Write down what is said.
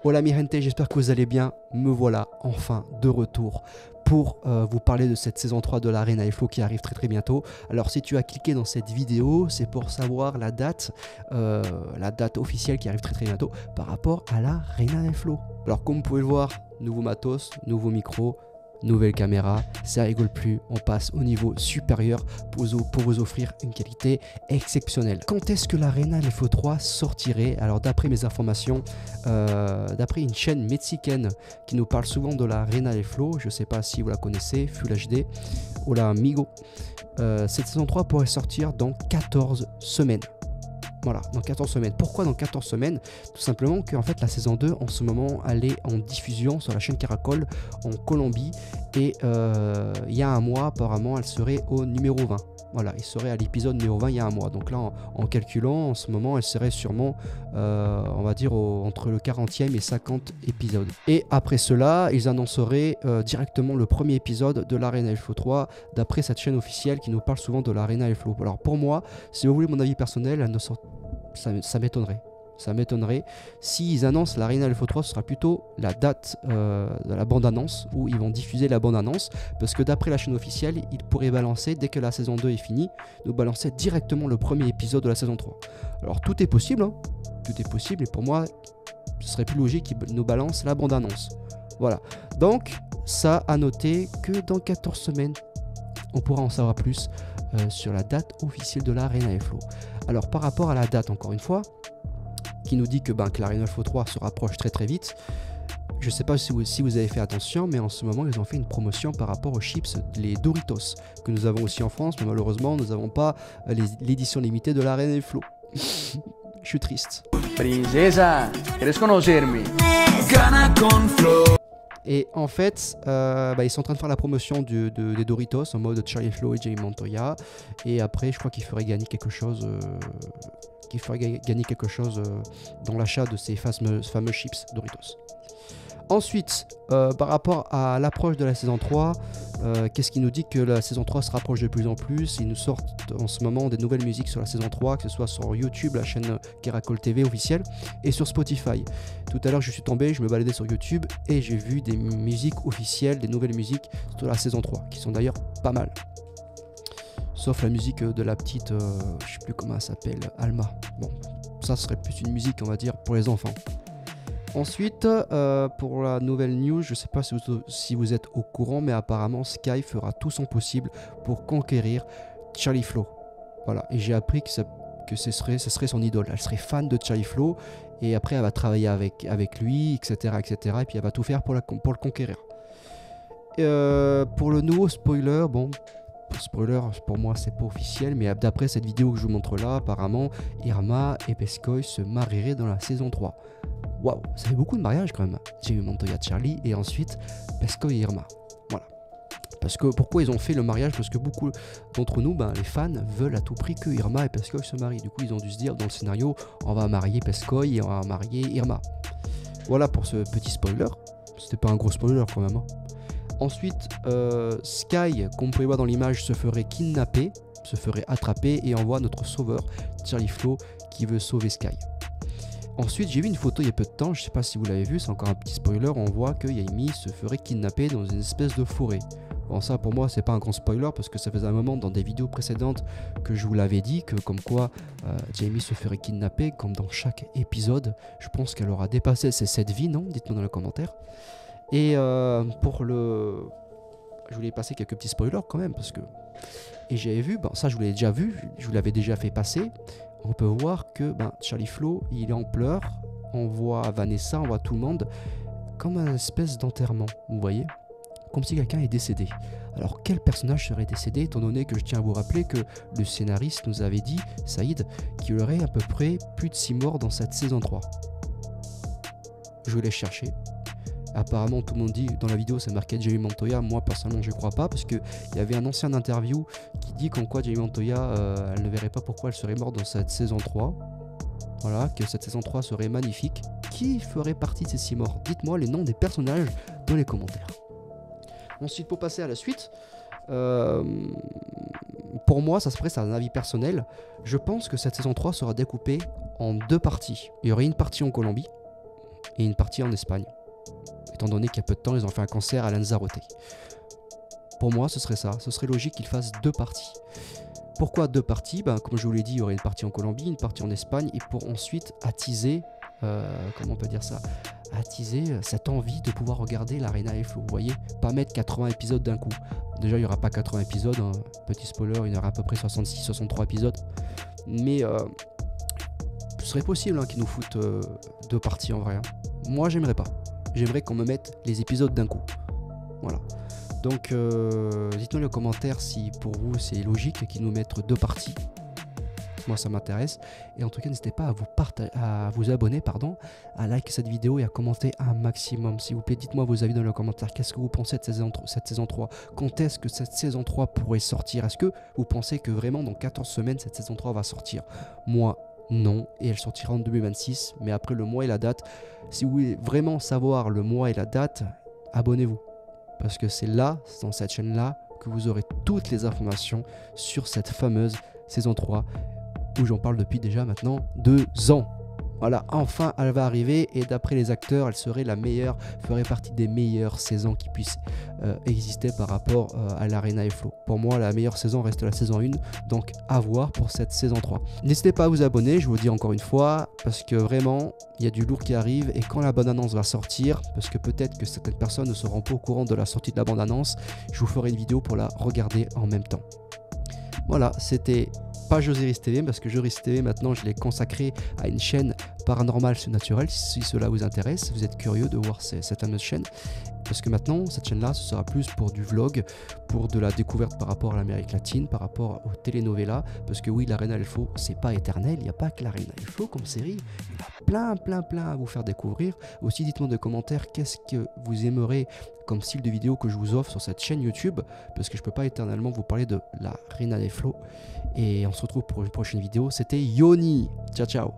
Hola mi gente, j'espère que vous allez bien. Me voilà enfin de retour pour vous parler de cette saison 3 de l'Arena FLO qui arrive très très bientôt. Alors si tu as cliqué dans cette vidéo, c'est pour savoir la date officielle qui arrive très très bientôt par rapport à l'Arena FLO. Alors comme vous pouvez le voir, nouveau matos, nouveau micro, nouvelle caméra, ça rigole plus, on passe au niveau supérieur pour vous offrir une qualité exceptionnelle. Quand est-ce que l'Arena FLO 3 sortirait? Alors d'après mes informations, d'après une chaîne mexicaine qui nous parle souvent de l'Arena FLO, je sais pas si vous la connaissez, Full HD, Hola Amigo, cette saison 3 pourrait sortir dans 14 semaines. Voilà, dans 14 semaines. Pourquoi dans 14 semaines? Tout simplement qu'en fait la saison 2 en ce moment elle est en diffusion sur la chaîne Caracol en Colombie et il y a un mois apparemment elle serait au numéro 20. Voilà, il serait à l'épisode numéro 20 il y a un mois. Donc là en calculant en ce moment elle serait sûrement on va dire entre le 40e et 50 épisodes. Et après cela ils annonceraient directement le premier épisode de l'Arena FLO 3 d'après cette chaîne officielle qui nous parle souvent de l'Arena FLO. Alors pour moi, si vous voulez mon avis personnel, elle ne sort ça m'étonnerait. Ça m'étonnerait. S'ils annoncent l'Arena FLO 3, ce sera plutôt la date de la bande-annonce, où ils vont diffuser la bande-annonce, parce que d'après la chaîne officielle, ils pourraient balancer, dès que la saison 2 est finie, nous balancer directement le premier épisode de la saison 3. Alors tout est possible, hein. Tout est possible, et pour moi, ce serait plus logique qu'ils nous balancent la bande-annonce. Voilà. Donc, ça à noter que dans 14 semaines, on pourra en savoir plus sur la date officielle de l'Arena FLO. Alors par rapport à la date, encore une fois, qui nous dit que l'Arena FLO 3 se rapproche très très vite, je ne sais pas si vous avez fait attention, mais en ce moment ils ont fait une promotion par rapport aux chips, les Doritos, que nous avons aussi en France, mais malheureusement nous n'avons pas l'édition limitée de l'Arena FLO. Je suis triste. Princesa, ¿quieres conocerme? Gana con flow. Et en fait, ils sont en train de faire la promotion des Doritos en mode Charlie Flow et Jamie Montoya. Et après, je crois qu'ils feraient gagner quelque chose, dans l'achat de ces fameux chips Doritos. Ensuite, par rapport à l'approche de la saison 3, qu'est-ce qui nous dit que la saison 3 se rapproche de plus en plus? Ils nous sortent en ce moment des nouvelles musiques sur la saison 3, que ce soit sur YouTube, la chaîne Caracol TV officielle, et sur Spotify. Tout à l'heure, je suis tombé, je me baladais sur YouTube, et j'ai vu des musiques officielles, des nouvelles musiques sur la saison 3, qui sont d'ailleurs pas mal. Sauf la musique de la petite, je sais plus comment elle s'appelle, Alma. Bon, ça serait plus une musique, on va dire, pour les enfants. Ensuite, pour la nouvelle news, je ne sais pas si vous êtes au courant, mais apparemment Sky fera tout son possible pour conquérir Charlie Flow. Voilà, et j'ai appris que ce serait son idole. Elle serait fan de Charlie Flow, et après elle va travailler avec lui, etc., etc., et puis elle va tout faire pour le conquérir. Pour le nouveau spoiler, bon, spoiler, pour moi c'est pas officiel, mais d'après cette vidéo que je vous montre là, apparemment Irma et Pescoy se marieraient dans la saison 3. Waouh, ça fait beaucoup de mariages quand même. Jamie Montoya, Charlie, et ensuite Pescoy et Irma. Voilà. Parce que pourquoi ils ont fait le mariage? Parce que beaucoup d'entre nous, les fans, veulent à tout prix que Irma et Pescoy se marient. Du coup, ils ont dû se dire dans le scénario, on va marier Pescoy et on va marier Irma. Voilà pour ce petit spoiler. C'était pas un gros spoiler quand même. Hein. Ensuite, Sky, comme vous pouvez voir dans l'image, se ferait kidnapper, se ferait attraper et envoie notre sauveur, Charlie Flow, qui veut sauver Sky. Ensuite, j'ai vu une photo il y a peu de temps, je ne sais pas si vous l'avez vu, c'est encore un petit spoiler, on voit que Jamie se ferait kidnapper dans une espèce de forêt. Bon, ça pour moi c'est pas un grand spoiler parce que ça faisait un moment dans des vidéos précédentes que je vous l'avais dit, que comme quoi Jamie se ferait kidnapper, comme dans chaque épisode. Je pense qu'elle aura dépassé ses 7 vies, non? Dites-moi dans les commentaires. Et je voulais passer quelques petits spoilers quand même parce que... Et j'avais vu, ça je vous l'avais déjà vu, je vous l'avais déjà fait passer. On peut voir que Charlie Flow, il est en pleurs. On voit Vanessa, on voit tout le monde comme une espèce d'enterrement, vous voyez? Comme si quelqu'un est décédé. Alors quel personnage serait décédé, étant donné que je tiens à vous rappeler que le scénariste nous avait dit, Saïd, qu'il y aurait à peu près plus de 6 morts dans cette saison 3. Je vais les chercher. Apparemment tout le monde dit, dans la vidéo c'est marqué Jamie Montoya, moi personnellement je ne crois pas, parce qu'il y avait un ancien interview qui dit qu'en quoi Jamie Montoya, elle ne verrait pas pourquoi elle serait morte dans cette saison 3. Voilà, que cette saison 3 serait magnifique. Qui ferait partie de ces 6 morts? Dites-moi les noms des personnages dans les commentaires. Ensuite, pour passer à la suite, pour moi, ça serait un avis personnel. Je pense que cette saison 3 sera découpée en 2 parties. Il y aurait une partie en Colombie, et une partie en Espagne. Étant donné qu'il y a peu de temps, ils ont fait un concert à Lanzarote. Pour moi, ce serait ça. Ce serait logique qu'ils fassent 2 parties. Pourquoi 2 parties? Comme je vous l'ai dit, il y aurait une partie en Colombie, une partie en Espagne, et pour ensuite attiser, comment on peut dire ça, attiser cette envie de pouvoir regarder l'Arena Flow. Vous voyez, pas mettre 80 épisodes d'un coup. Déjà, il n'y aura pas 80 épisodes, hein. Petit spoiler, il y aura à peu près 66-63 épisodes. Mais ce serait possible, hein, qu'ils nous foutent 2 parties en vrai. Hein. Moi, j'aimerais pas. J'aimerais qu'on me mette les épisodes d'un coup. Voilà. Donc, dites-nous dans les commentaires si pour vous c'est logique qu'ils nous mettent 2 parties. Moi, ça m'intéresse. Et en tout cas, n'hésitez pas à vous abonner, à liker cette vidéo et à commenter un maximum. S'il vous plaît, dites-moi vos avis dans les commentaires. Qu'est-ce que vous pensez de cette saison 3? Quand est-ce que cette saison 3 pourrait sortir? Est-ce que vous pensez que vraiment dans 14 semaines, cette saison 3 va sortir? Moi, non. Et elle sortira en 2026. Mais après le mois et la date, si vous voulez vraiment savoir le mois et la date, abonnez-vous. Parce que c'est là, dans cette chaîne-là, que vous aurez toutes les informations sur cette fameuse saison 3, où j'en parle depuis déjà maintenant 2 ans. Voilà, enfin elle va arriver, et d'après les acteurs, elle serait la meilleure, ferait partie des meilleures saisons qui puissent exister par rapport à l'Arena Flow. Pour moi, la meilleure saison reste la saison 1, donc à voir pour cette saison 3. N'hésitez pas à vous abonner, je vous le dis encore une fois, parce que vraiment, il y a du lourd qui arrive, et quand la bande-annonce va sortir, parce que peut-être que certaines personnes ne seront pas au courant de la sortie de la bande-annonce, je vous ferai une vidéo pour la regarder en même temps. Voilà, c'était pas Josiris TV, parce que Josiris TV maintenant je l'ai consacré à une chaîne paranormale surnaturelle. Si cela vous intéresse, vous êtes curieux de voir cette fameuse chaîne, parce que maintenant cette chaîne là ce sera plus pour du vlog, pour de la découverte par rapport à l'Amérique latine, par rapport aux telenovelas, parce que oui, l'Arena Flow c'est pas éternel, il n'y a pas que l'Arena Flow comme série, il y a plein à vous faire découvrir. Aussi, dites-moi dans les commentaires qu'est-ce que vous aimerez comme style de vidéo que je vous offre sur cette chaîne YouTube, parce que je peux pas éternellement vous parler de l'Arena Flow. Et on se retrouve pour une prochaine vidéo. C'était Yoni, ciao ciao.